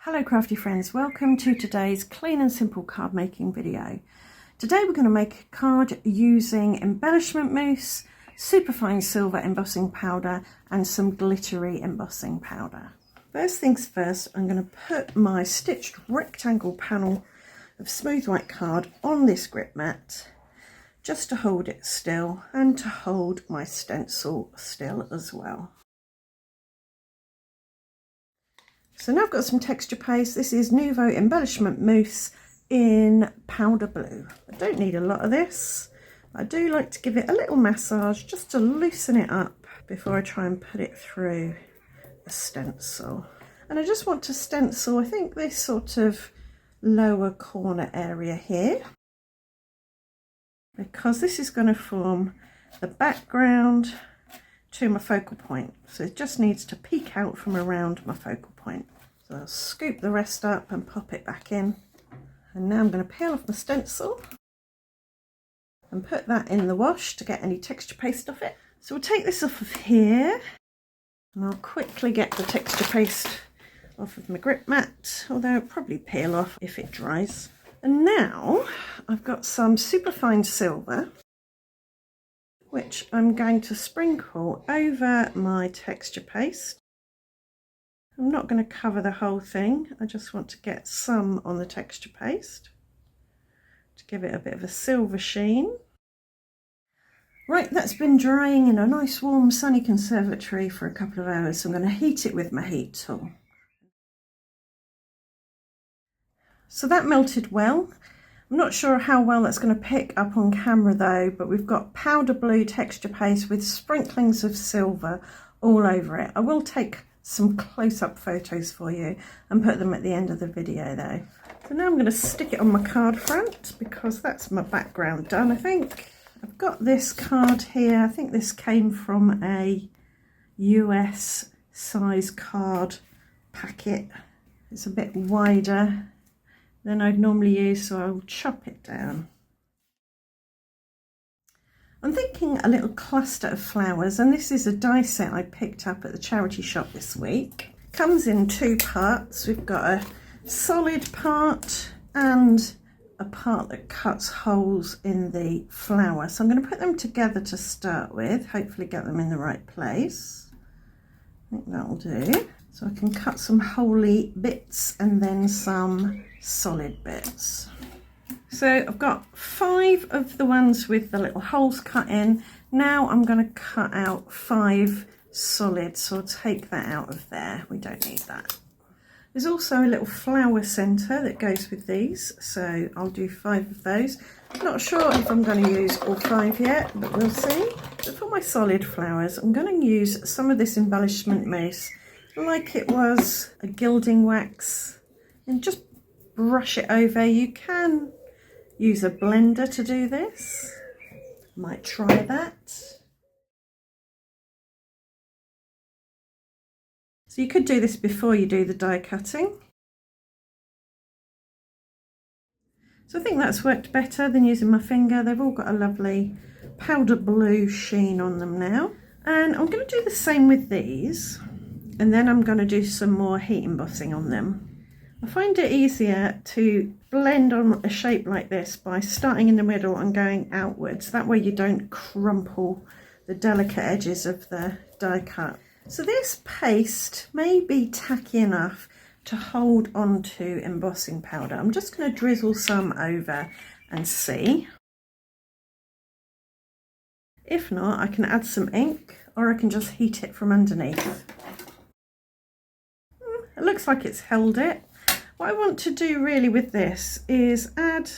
Hello crafty friends, welcome to today's clean and simple card making video. Today we're going to make a card using embellishment mousse, superfine silver embossing powder and some glittery embossing powder. First things first, I'm going to put my stitched rectangle panel of smooth white card on this grip mat just to hold it still and to hold my stencil still as well. So now I've got some texture paste. This is Nouveau embellishment mousse in powder blue. I don't need a lot of this. I do like to give it a little massage just to loosen it up before I try and put it through the stencil. And I just want to stencil, I think, this sort of lower corner area here, because this is going to form the background to my focal point. So it just needs to peek out from around my focal point. So I'll scoop the rest up and pop it back in. And now I'm going to peel off my stencil and put that in the wash to get any texture paste off it. So we'll take this off of here and I'll quickly get the texture paste off of my grip mat, although it'll probably peel off if it dries. And now I've got some superfine silver, which I'm going to sprinkle over my texture paste. I'm not going to cover the whole thing, I just want to get some on the texture paste to give it a bit of a silver sheen. Right, that's been drying in a nice warm sunny conservatory for a couple of hours, so I'm going to heat it with my heat tool. So that melted well. I'm not sure how well that's going to pick up on camera though, but we've got powder blue texture paste with sprinklings of silver all over it. I will take some close-up photos for you and put them at the end of the video though. So now I'm going to stick it on my card front because that's my background done, I think. I've got this card here. I think this came from a US size card packet. It's a bit wider than I'd normally use, so I'll chop it down. I'm thinking a little cluster of flowers, and this is a die set I picked up at the charity shop this week. Comes in two parts. We've got a solid part and a part that cuts holes in the flower. So I'm going to put them together to start with, hopefully get them in the right place. I think that'll do. So I can cut some holy bits and then some solid bits. So I've got 5 of the ones with the little holes cut in. Now I'm going to cut out 5 solid, so I'll take that out of there. We don't need that. There's also a little flower centre that goes with these, so I'll do 5 of those. I'm not sure if I'm going to use all 5 yet, but we'll see. But for my solid flowers, I'm going to use some of this embellishment mousse like it was a gilding wax and just brush it over. You can use a blender to do this. Might try that. So you could do this before you do the die cutting. So I think that's worked better than using my finger. They've all got a lovely powder blue sheen on them now. And I'm going to do the same with these. And then I'm going to do some more heat embossing on them. I find it easier to blend on a shape like this by starting in the middle and going outwards. That way you don't crumple the delicate edges of the die cut. So this paste may be tacky enough to hold onto embossing powder. I'm just going to drizzle some over and see. If not, I can add some ink or I can just heat it from underneath. It looks like it's held it. What I want to do really with this is add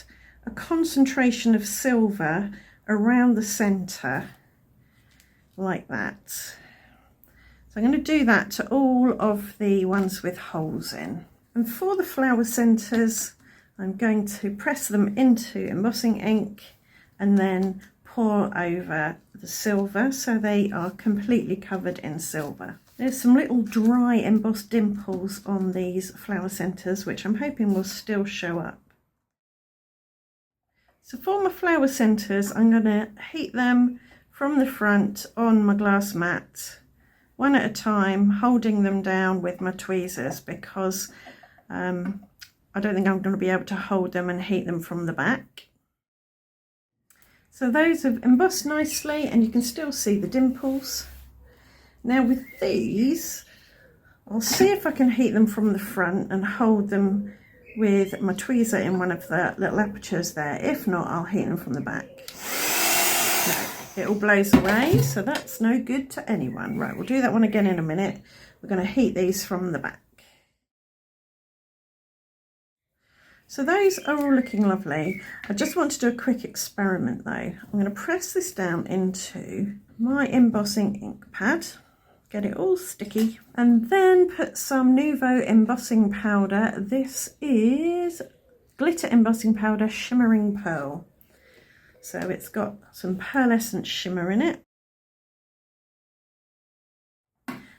a concentration of silver around the centre like that. So I'm going to do that to all of the ones with holes in. And for the flower centres, I'm going to press them into embossing ink and then pour over the silver so they are completely covered in silver. There's some little dry embossed dimples on these flower centres, which I'm hoping will still show up. So for my flower centres, I'm going to heat them from the front on my glass mat, one at a time, holding them down with my tweezers, because I don't think I'm going to be able to hold them and heat them from the back. So those have embossed nicely and you can still see the dimples. Now with these, I'll see if I can heat them from the front and hold them with my tweezer in one of the little apertures there. If not, I'll heat them from the back. No, it all blows away, so that's no good to anyone. Right, we'll do that one again in a minute. We're going to heat these from the back. So those are all looking lovely. I just want to do a quick experiment though. I'm going to press this down into my embossing ink pad, get it all sticky, and then put some Nouveau embossing powder. This is glitter embossing powder shimmering pearl. So it's got some pearlescent shimmer in it.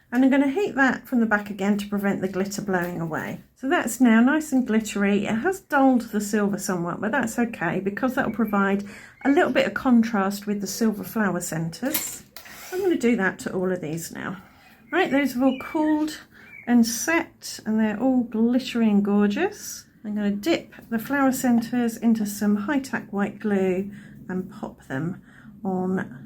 And I'm going to heat that from the back again to prevent the glitter blowing away. So that's now nice and glittery. It has dulled the silver somewhat, but that's okay because that will provide a little bit of contrast with the silver flower centres. I'm going to do that to all of these now. Right, those have all cooled and set and they're all glittery and gorgeous. I'm going to dip the flower centres into some high-tack white glue and pop them on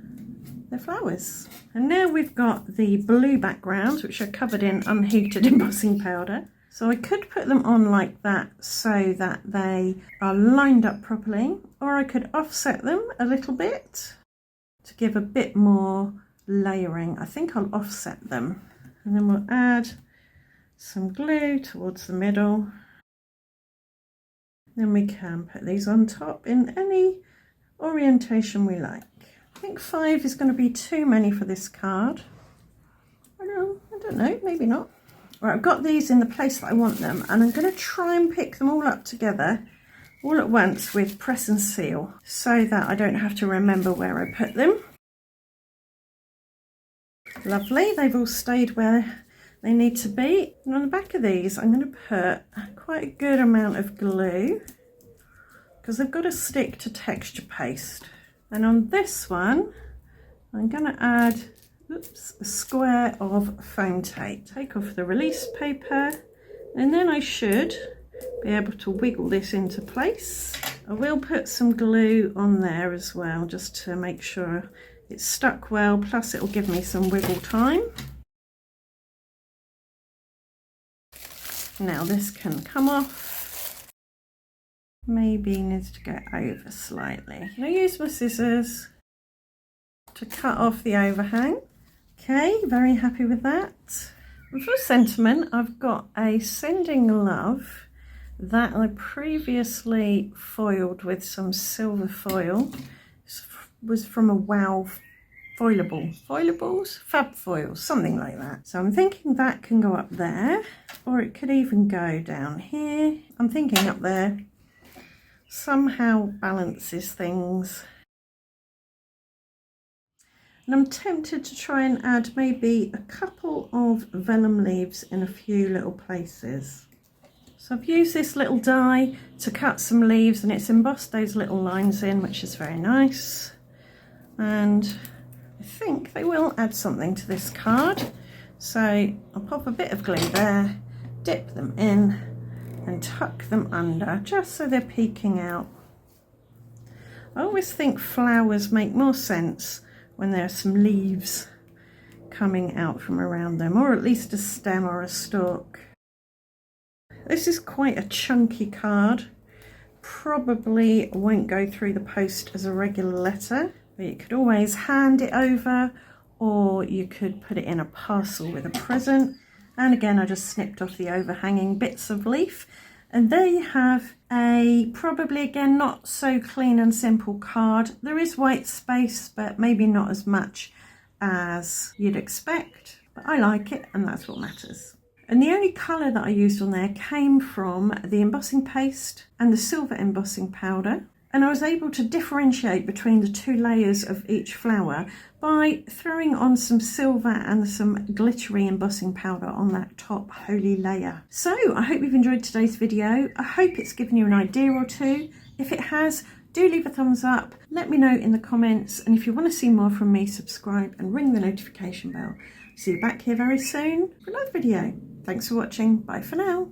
the flowers. And now we've got the blue backgrounds which are covered in unheated embossing powder. So I could put them on like that so that they are lined up properly, or I could offset them a little bit to give a bit more layering. I think I'll offset them and then we'll add some glue towards the middle. Then we can put these on top in any orientation we like. I think 5 is going to be too many for this card. I don't know, maybe not. Right, I've got these in the place that I want them and I'm going to try and pick them all up together all at once with press and seal so that I don't have to remember where I put them. Lovely, they've all stayed where they need to be. And on the back of these I'm going to put quite a good amount of glue because they've got to stick to texture paste. And on this one, I'm going to add a square of foam tape. Take off the release paper, and then I should be able to wiggle this into place. I will put some glue on there as well, just to make sure it's stuck well, plus it will give me some wiggle time. Now this can come off. Maybe needs to go over slightly. I use my scissors to cut off the overhang. Okay, very happy with that. And for sentiment, I've got a Sending Love that I previously foiled with some silver foil. This was from a Wow foilables, fab foils, something like that. So I'm thinking that can go up there, or it could even go down here. I'm thinking up there. Somehow balances things. And I'm tempted to try and add maybe a couple of vellum leaves in a few little places. So I've used this little die to cut some leaves and it's embossed those little lines in, which is very nice. And I think they will add something to this card. So I'll pop a bit of glue there, dip them in and tuck them under just so they're peeking out. I always think flowers make more sense when there are some leaves coming out from around them, or at least a stem or a stalk. This is quite a chunky card, probably won't go through the post as a regular letter, but you could always hand it over or you could put it in a parcel with a present. And again, I just snipped off the overhanging bits of leaf. And there you have a probably, again, not so clean and simple card. There is white space, but maybe not as much as you'd expect. But I like it, and that's what matters. And the only colour that I used on there came from the embossing paste and the silver embossing powder. And I was able to differentiate between the two layers of each flower by throwing on some silver and some glittery embossing powder on that top holy layer. So I hope you've enjoyed today's video. I hope it's given you an idea or two. If it has, do leave a thumbs up. Let me know in the comments. And if you want to see more from me, subscribe and ring the notification bell. See you back here very soon for another video. Thanks for watching. Bye for now.